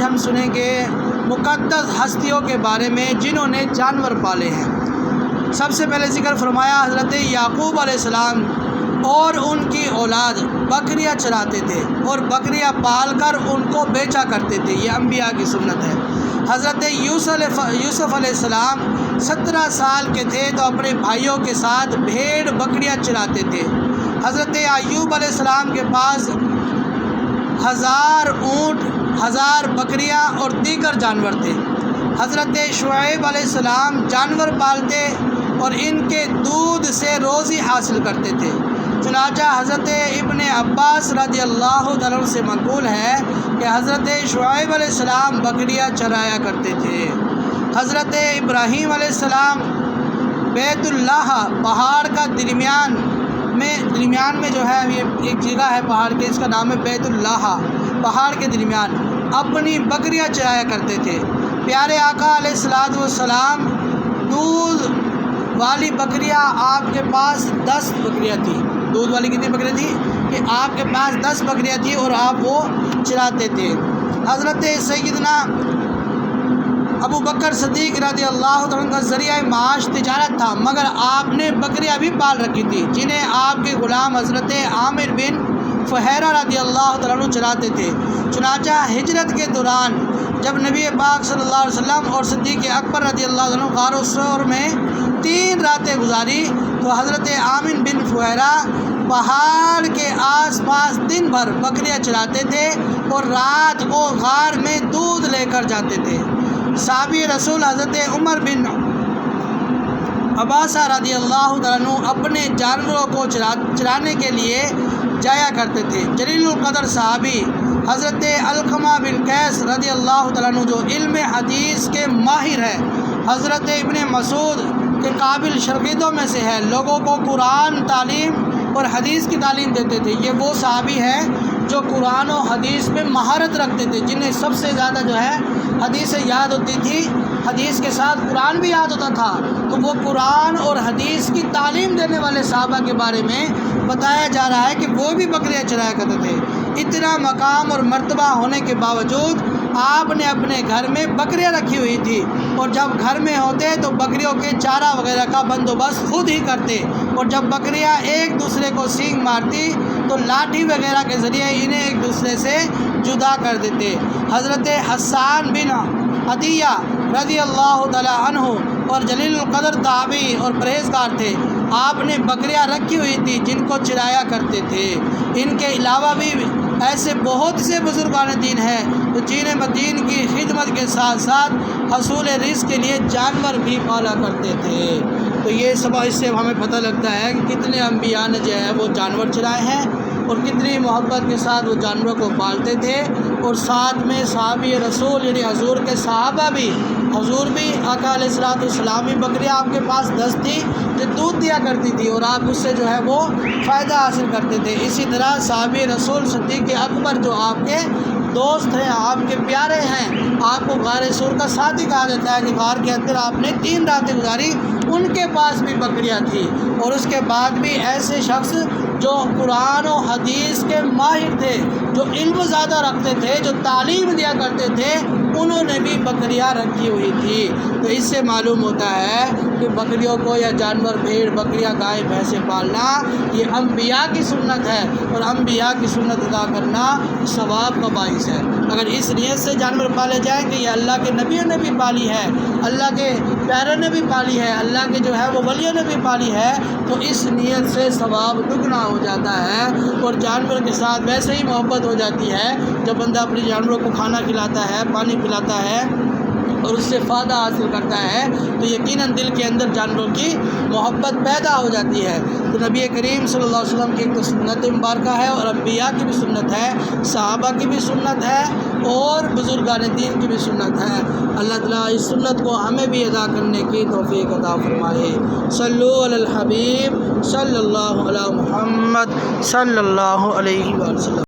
ہم سنیں گے مقدس ہستیوں کے بارے میں جنہوں نے جانور پالے ہیں۔ سب سے پہلے ذکر فرمایا حضرت یعقوب علیہ السلام اور ان کی اولاد بکریاں چراتے تھے اور بکریاں پال کر ان کو بیچا کرتے تھے، یہ انبیاء کی سنت ہے۔ حضرت یوسف علیہ السلام 17 سال کے تھے تو اپنے بھائیوں کے ساتھ بھیڑ بکریاں چراتے تھے۔ حضرت ایوب علیہ السلام کے پاس 1000 اونٹ، 1000 بکریاں اور دیگر جانور تھے۔ حضرت شعیب علیہ السلام جانور پالتے اور ان کے دودھ سے روزی حاصل کرتے تھے۔ چنانچہ حضرت ابن عباس رضی اللہ تعالیٰ عنہ سے منقول ہے کہ حضرت شعیب علیہ السلام بکریاں چرایا کرتے تھے۔ حضرت ابراہیم علیہ السلام بیت اللہ پہاڑ کا درمیان میں جو ہے یہ ایک جگہ ہے پہاڑ کے، اس کا نام ہے بیت اللہ، پہاڑ کے درمیان اپنی بکریاں چرایا کرتے تھے۔ پیارے آقا علیہ الصلوۃ والسلام دودھ والی بکریاں آپ کے پاس 10 بکریاں تھیں۔ دودھ والی کتنی بکریاں تھیں کہ آپ کے پاس 10 بکریاں تھیں اور آپ وہ چراتے تھے۔ حضرت سیدنا ابو بکر صدیق رضی اللہ عنہ کا ذریعہ معاش تجارت تھا، مگر آپ نے بکریاں بھی پال رکھی تھی جنہیں آپ کے غلام حضرت عامر بن فہیرہ رضی اللہ عنہ چراتے تھے۔ چنانچہ ہجرت کے دوران جب نبی پاک صلی اللہ علیہ وسلم اور صدیق اکبر رضی اللہ عنہ غار ثور میں 3 راتیں گزاری تو حضرت عامر بن فہیرہ پہاڑ کے آس پاس دن بھر بکریاں چراتے تھے اور رات کو غار میں دودھ لے کر جاتے تھے۔ صحابی رسول حضرت عمر بن عباسہ رضی اللہ عنہ اپنے جانوروں کو چرانے کے لیے جایا کرتے تھے۔ جلیل القدر صحابی حضرت علقمہ بن قیس رضی اللہ عنہ جو علم حدیث کے ماہر ہے، حضرت ابن مسعود کے قابل شاگردوں میں سے ہے، لوگوں کو قرآن تعلیم اور حدیث کی تعلیم دیتے تھے۔ یہ وہ صحابی ہیں جو قرآن و حدیث میں مہارت رکھتے تھے، جنہیں سب سے زیادہ جو ہے حدیث یاد ہوتی تھی، حدیث کے ساتھ قرآن بھی یاد ہوتا تھا، تو وہ قرآن اور حدیث کی تعلیم دینے والے صحابہ کے بارے میں بتایا جا رہا ہے کہ وہ بھی بکریاں چرایا کرتے تھے۔ اتنا مقام اور مرتبہ ہونے کے باوجود آپ نے اپنے گھر میں بکریاں رکھی ہوئی تھی اور جب گھر میں ہوتے تو بکریوں کے چارہ وغیرہ کا بندوبست خود ہی کرتے، اور جب بکریاں ایک دوسرے کو سینگ مارتی تو لاٹھی وغیرہ کے ذریعے انہیں ایک دوسرے سے جدا کر دیتے۔ حضرت حسان بن عطیہ رضی اللہ تعالیٰ عنہ اور جلیل القدر تابعی اور پرہیزگار تھے، آپ نے بکریاں رکھی ہوئی تھی جن کو چرایا کرتے تھے۔ ان کے علاوہ بھی ایسے بہت سے بزرگان دین ہیں جنہیں دین کی خدمت کے ساتھ ساتھ حصول رزق کے لیے جانور بھی پالا کرتے تھے۔ تو یہ سب اس سے ہمیں پتہ لگتا ہے کہ کتنے انبیاء نے جو ہے وہ جانور چرائے ہیں اور کتنی محبت کے ساتھ وہ جانوروں کو پالتے تھے، اور ساتھ میں صحابی رسول یعنی حضور کے صحابہ بھی، حضور بھی آقا علیہ الصلوۃ والسلام کی بکریاں آپ کے پاس 10 تھی جو دودھ دیا کرتی تھی اور آپ اس سے جو ہے وہ فائدہ حاصل کرتے تھے۔ اسی طرح صحابی رسول صدیق اکبر جو آپ کے دوست ہیں، آپ کے پیارے ہیں، آپ کو غار ثور کا ساتھی کہا جاتا ہے کہ غار کے اندر آپ نے 3 راتیں گزاری، ان کے پاس بھی بکریاں تھیں۔ اور اس کے بعد بھی ایسے شخص جو قرآن و حدیث کے ماہر تھے، جو علم زیادہ رکھتے تھے، جو تعلیم دیا کرتے تھے، انہوں نے بھی بکریاں رکھی ہوئی تھی۔ تو اس سے معلوم ہوتا ہے کہ بکریوں کو یا جانور بھیڑ بکریاں گائے بھینسیں پالنا یہ انبیاء کی سنت ہے، اور انبیاء کی سنت ادا کرنا ثواب کا باعث ہے۔ اگر اس نیت سے جانور پالے جائیں کہ یہ اللہ کے نبیوں نے بھی پالی ہے، اللہ کے پیاروں نے بھی پالی ہے، اللہ کے جو ہے وہ ولیوں نے بھی پالی ہے، تو اس نیت سے ثواب دگنا ہو جاتا ہے، اور جانور کے ساتھ ویسے ہی محبت ہو جاتی ہے جب بندہ اپنے جانوروں کو کھانا کھلاتا ہے، پانی پلاتا ہے اور اس سے فائدہ حاصل کرتا ہے، تو یقیناً دل کے اندر جانوروں کی محبت پیدا ہو جاتی ہے۔ تو نبی کریم صلی اللہ علیہ وسلم کی ایک تو سنت مبارکہ ہے، اور انبیاء کی بھی سنت ہے، صحابہ کی بھی سنت ہے، اور بزرگان دین کی بھی سنت ہے۔ اللہ تعالیٰ اس سنت کو ہمیں بھی ادا کرنے کی توفیق عطا فرمائے۔ صلو علی الحبیب صلی اللہ علی محمد صلی اللہ علیہ وسلم۔